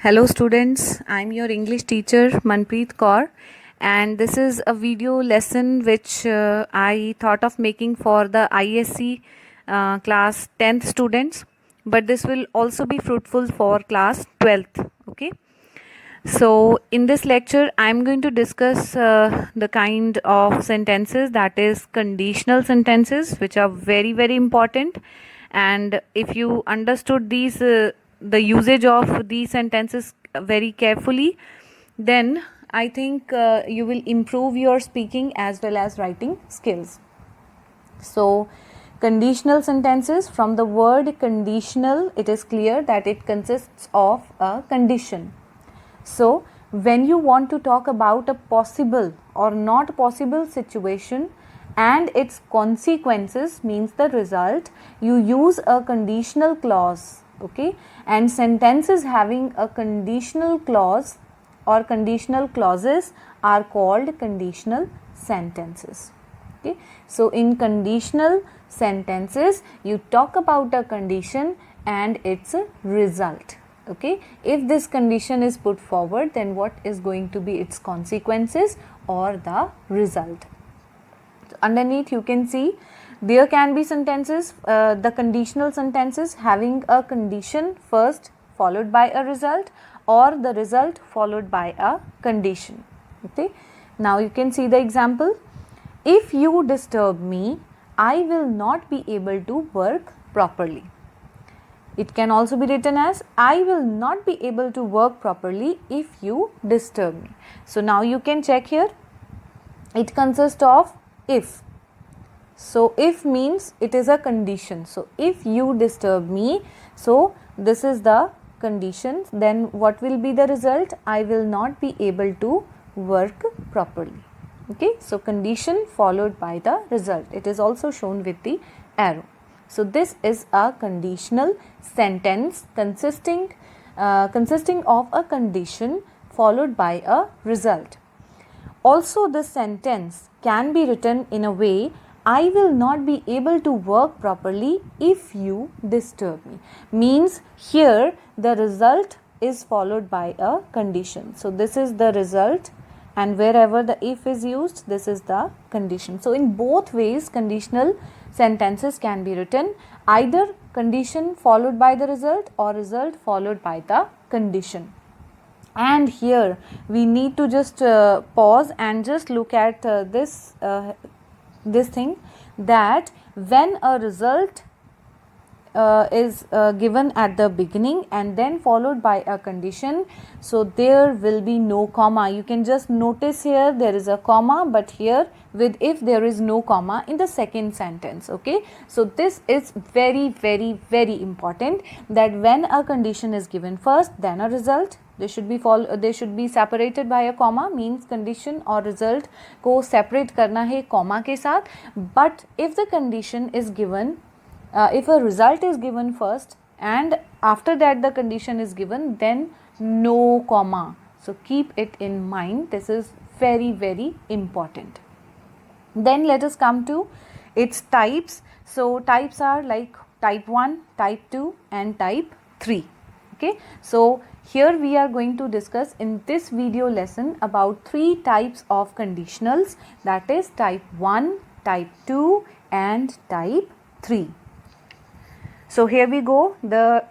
Hello students, I'm your English teacher Manpreet Kaur, and this is a video lesson which I thought of making for the ISC class 10th students, but this will also be fruitful for class 12th. Okay, so in this lecture I'm going to discuss the kind of sentences, that is conditional sentences, which are very important. And if you understood these the usage of these sentences very carefully, then I think you will improve your speaking as well as writing skills. So conditional sentences, from the word conditional, it is clear that it consists of a condition. So when you want to talk about a possible or not possible situation and its consequences, means the result, you use a conditional clause. Okay, and sentences having a conditional clause or conditional clauses are called conditional sentences. Okay, so in conditional sentences you talk about a condition and its result. Okay, if this condition is put forward, then what is going to be its consequences or the result. So underneath you can see there can be sentences, the conditional sentences having a condition first followed by a result, or the result followed by a condition. Okay, now you can see the example. If you disturb me, I will not be able to work properly. It can also be written as I will not be able to work properly if you disturb me. So now you can check here. It consists of if. So if means it is a condition. So if you disturb me, so this is the condition. Then what will be the result? I will not be able to work properly. Okay, so condition followed by the result. It is also shown with the arrow. So this is a conditional sentence consisting of a condition followed by a result. Also, the sentence can be written in a way, I will not be able to work properly if you disturb me. Means here the result is followed by a condition. So this is the result, and wherever the if is used, this is the condition. So in both ways conditional sentences can be written, either condition followed by the result or result followed by the condition. And here we need to just pause and just look at this thing, that when a result is given at the beginning and then followed by a condition, so there will be no comma. You can just notice here there is a comma, but here with if there is no comma in the second sentence. Okay, so this is very important, that when a condition is given first, then a result, they should be separated by a comma. Means condition और result को separate करना है comma के साथ. But if the condition is given, if a result is given first and after that the condition is given, then no comma. So keep it in mind. This is very important. Then let us come to its types. So types are like type 1, type 2 and type 3. Okay, so here we are going to discuss in this video lesson about 3 types of conditionals, that is type 1, type 2 and type 3. So here we go, the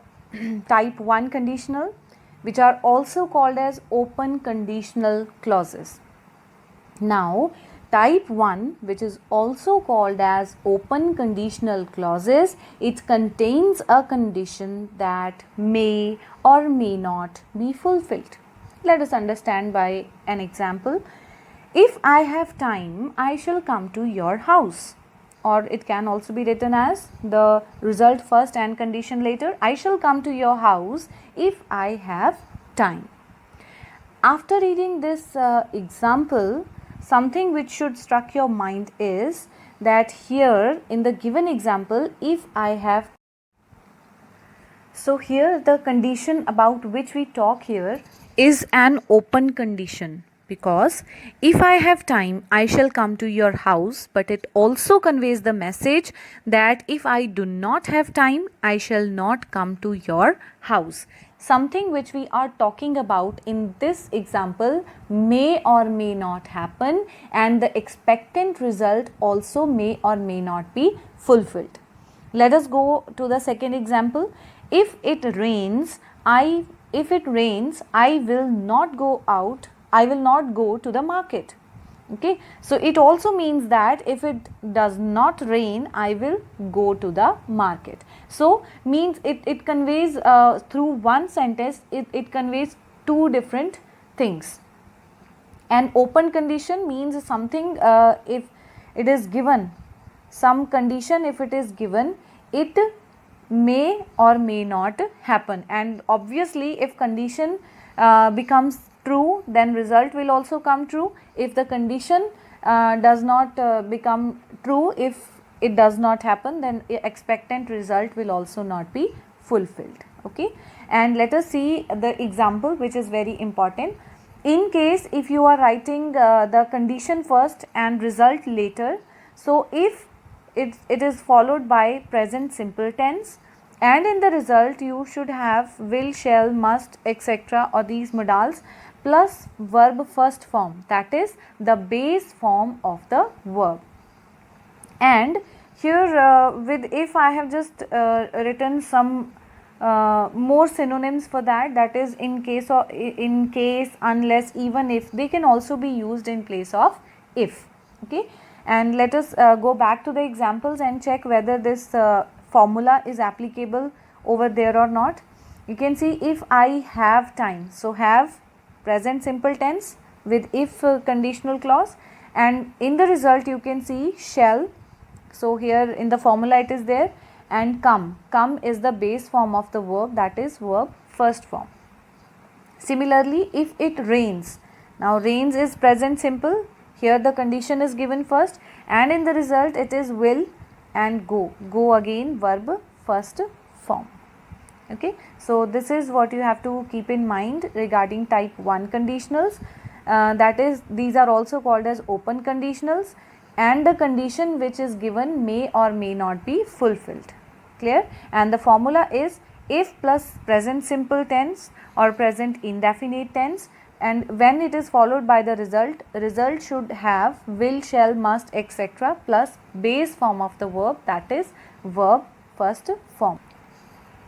type 1 conditional, which are also called as open conditional clauses. Now type 1, which is also called as open conditional clauses, it contains a condition that may or may not be fulfilled. Let us understand by an example. If I have time, I shall come to your house. Or it can also be written as the result first and condition later. I shall come to your house if I have time. After reading this example, something which should struck your mind is that here in the given example, if I have, so here the condition about which we talk here is an open condition. because if I have time, I shall come to your house, but it also conveys the message that if I do not have time, I shall not come to your house. Something which we are talking about in this example may or may not happen, and the expectant result also may or may not be fulfilled. Let us go to the second example. If it rains, I will not go out. I will not go to the market. Okay, so it also means that if it does not rain, I will go to the market. So means it conveys through one sentence, it conveys two different things. An open condition means something, if it is given some condition, if it is given, it may or may not happen, and obviously if condition becomes true, then result will also come true. If the condition does not become true, if it does not happen, then expectant result will also not be fulfilled. Okay, and let us see the example, which is very important. In case if you are writing the condition first and result later, so if it is followed by present simple tense, and in the result you should have will, shall, must, etc., or these modals plus verb first form, that is the base form of the verb. And here with if I have just written some more synonyms for that, that is in case, unless, even if, they can also be used in place of if. Okay, and let us go back to the examples and check whether this formula is applicable over there or not. You can see if I have time, so have present simple tense with if conditional clause, and in the result you can see shall. So here in the formula it is there, and come is the base form of the verb, that is verb first form. Similarly, if it rains, now rains is present simple, here the condition is given first, and in the result it is will and go again verb first form. Okay, so this is what you have to keep in mind regarding type 1 conditionals, that is these are also called as open conditionals, and the condition which is given may or may not be fulfilled. Clear? And the formula is if plus present simple tense or present indefinite tense, and when it is followed by the result should have will, shall, must, etc., plus base form of the verb, that is verb first form.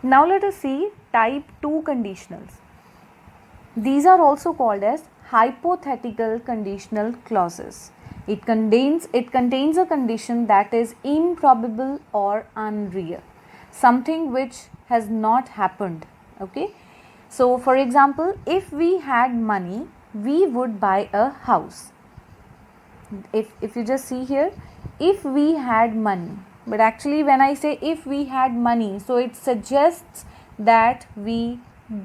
Now let us see type 2 conditionals. These are also called as hypothetical conditional clauses. It contains a condition that is improbable or unreal, something which has not happened. Okay, so for example, if we had money, we would buy a house. If you just see here, if we had money, but actually when I say if we had money, so it suggests that we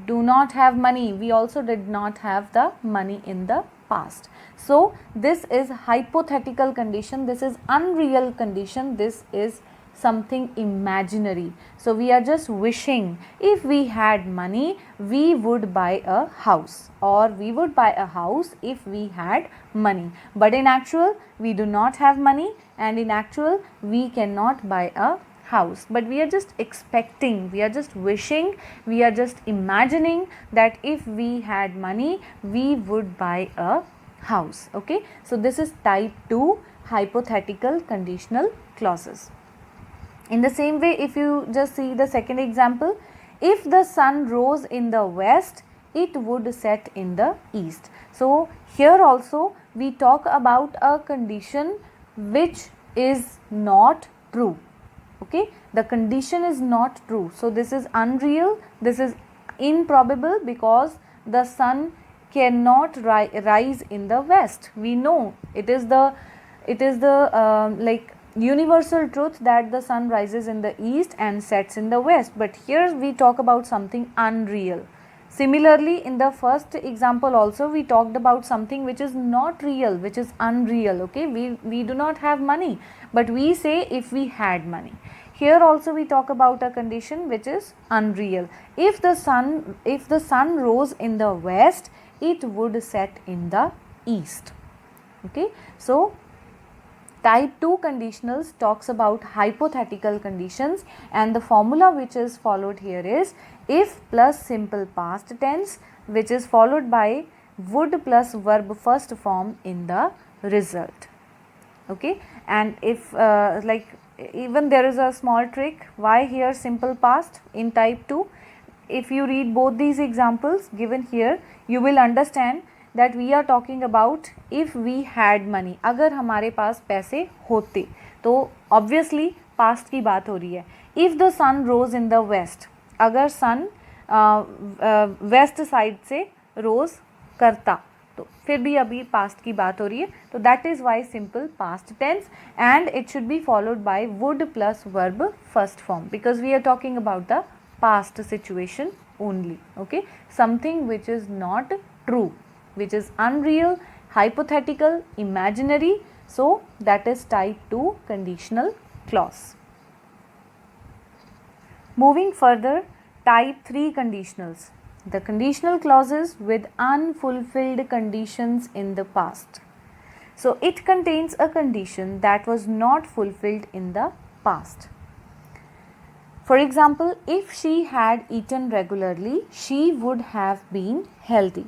do not have money, we also did not have the money in the past. So this is hypothetical condition, this is unreal condition, this is something imaginary. So we are just wishing, if we had money, we would buy a house, or we would buy a house if we had money. But in actual, we do not have money, and in actual, we cannot buy a house. But we are just expecting, we are just wishing, we are just imagining that if we had money, we would buy a house. Okay, so this is type 2 hypothetical conditional clauses. In the same way, if you just see the second example, if the sun rose in the west, it would set in the east. So here also we talk about a condition which is not true. Okay, the condition is not true. So this is unreal, this is improbable, because the sun cannot rise in the west. We know it is the like universal truth that the sun rises in the east and sets in the west, but here we talk about something unreal. Similarly, in the first example also we talked about something which is not real, which is unreal. Okay, we do not have money, but we say if we had money. Here also we talk about a condition which is unreal. If the sun rose in the west, it would set in the east. Okay, so type 2 conditionals talks about hypothetical conditions, and the formula which is followed here is if plus simple past tense, which is followed by would plus verb first form in the result. Okay, and if like even there is a small trick why here simple past in type 2. If you read both these examples given here, you will understand that we are talking about if we had money, अगर हमारे पास पैसे होते, तो obviously past की बात हो रही है. If the sun rose in the west, अगर sun वेस्ट साइड से रोज करता, तो फिर भी अभी पास्ट की बात हो रही है, तो that is why simple past tense, and it should be followed by would plus verb first form, because we are talking about the past situation only. Okay, something which is not true, which is unreal, hypothetical, imaginary, so that is type 2 conditional clause. Moving further, type 3 conditionals, the conditional clauses with unfulfilled conditions in the past. So it contains a condition that was not fulfilled in the past. For example, if she had eaten regularly, she would have been healthy.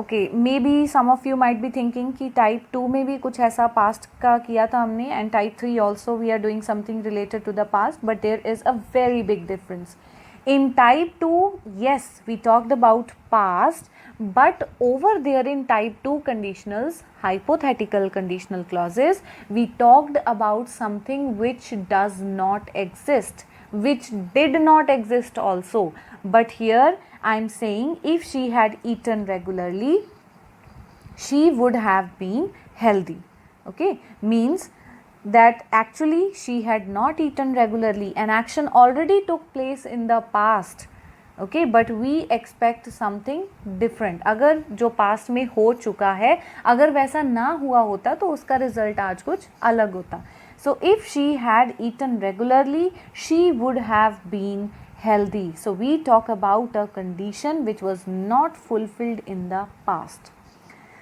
Okay, maybe some of you might be thinking कि type 2 में भी कुछ ऐसा past का किया था हमने, and type 3 also we are doing something related to the past, but there is a very big difference. In type 2, yes, we talked about past, but over there in type 2 conditionals, hypothetical conditional clauses, we talked about something which does not exist, which did not exist also. But here I am saying if she had eaten regularly, she would have been healthy. Okay, means that actually she had not eaten regularly, an action already took place in the past. Okay, but we expect something different. अगर जो past में हो चुका है, अगर वैसा ना हुआ होता तो उसका result आज कुछ अलग होता. So if she had eaten regularly, she would have been healthy. So we talk about a condition which was not fulfilled in the past.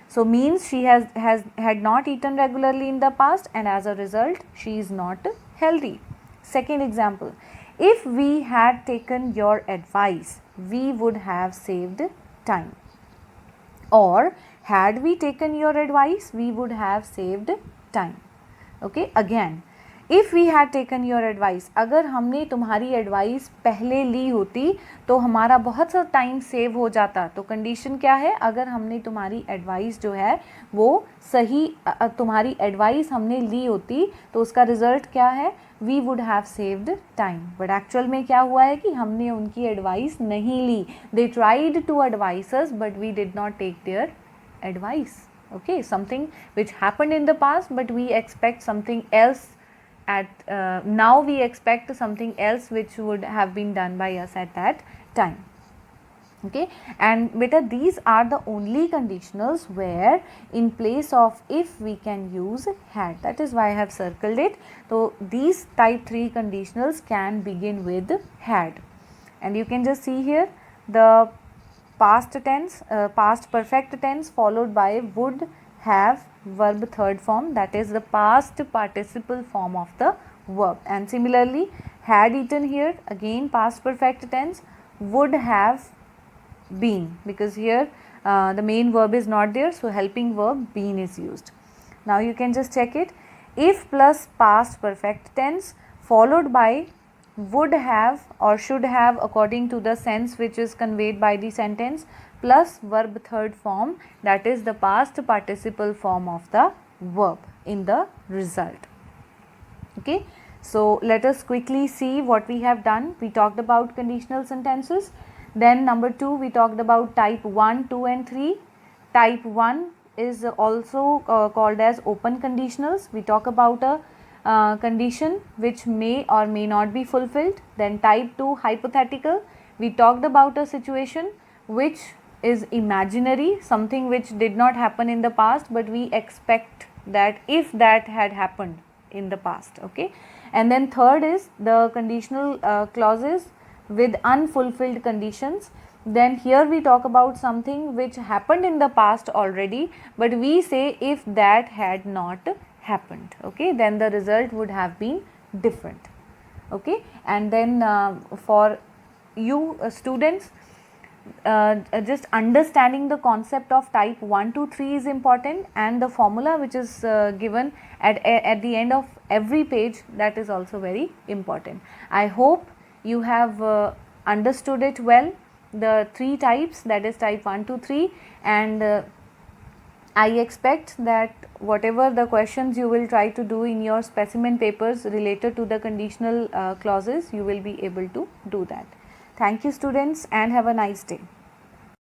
So means she had not eaten regularly in the past, and as a result she is not healthy. Second example, if we had taken your advice, we would have saved time. Or had we taken your advice, we would have saved time. Okay, again, if we had taken your advice, अगर हमने तुम्हारी advice पहले ली होती तो हमारा बहुत सा time save हो जाता. तो कंडीशन क्या है, अगर हमने तुम्हारी एडवाइस जो है वो सही, तुम्हारी एडवाइस हमने ली होती तो उसका रिजल्ट क्या है, we would have saved time. But actual में क्या हुआ है कि हमने उनकी एडवाइस नहीं ली. They tried to advise us but we did not take their advice. Okay, something which happened in the past, but we expect something else at now we expect something else which would have been done by us at that time. Okay, and beta, these are the only conditionals where in place of if we can use had. That is why I have circled it. So these type 3 conditionals can begin with had, and you can just see here the past tense, past perfect tense followed by would have verb third form, that is the past participle form of the verb. And similarly, had eaten here, again past perfect tense, would have been, because here the main verb is not there, so helping verb been is used. Now you can just check it. If plus past perfect tense followed by would have or should have according to the sense which is conveyed by the sentence, plus verb third form, that is the past participle form of the verb in the result. Okay, so let us quickly see what we have done. We talked about conditional sentences. Then number 2, we talked about type 1, 2 and 3. Type 1 is also called as open conditionals. We talk about a condition which may or may not be fulfilled. Then type 2 hypothetical, we talked about a situation which is imaginary, something which did not happen in the past, but we expect that if that had happened in the past. Okay, and then third is the conditional clauses with unfulfilled conditions, then here we talk about something which happened in the past already, but we say if that had not happened, okay, then the result would have been different. Okay, and then for you students, just understanding the concept of type 1 to 3 is important, and the formula which is given at the end of every page, that is also very important. I hope you have understood it well, the three types, that is type 1 to 3, and I expect that whatever the questions you will try to do in your specimen papers related to the conditional clauses, you will be able to do that. Thank you students, and have a nice day.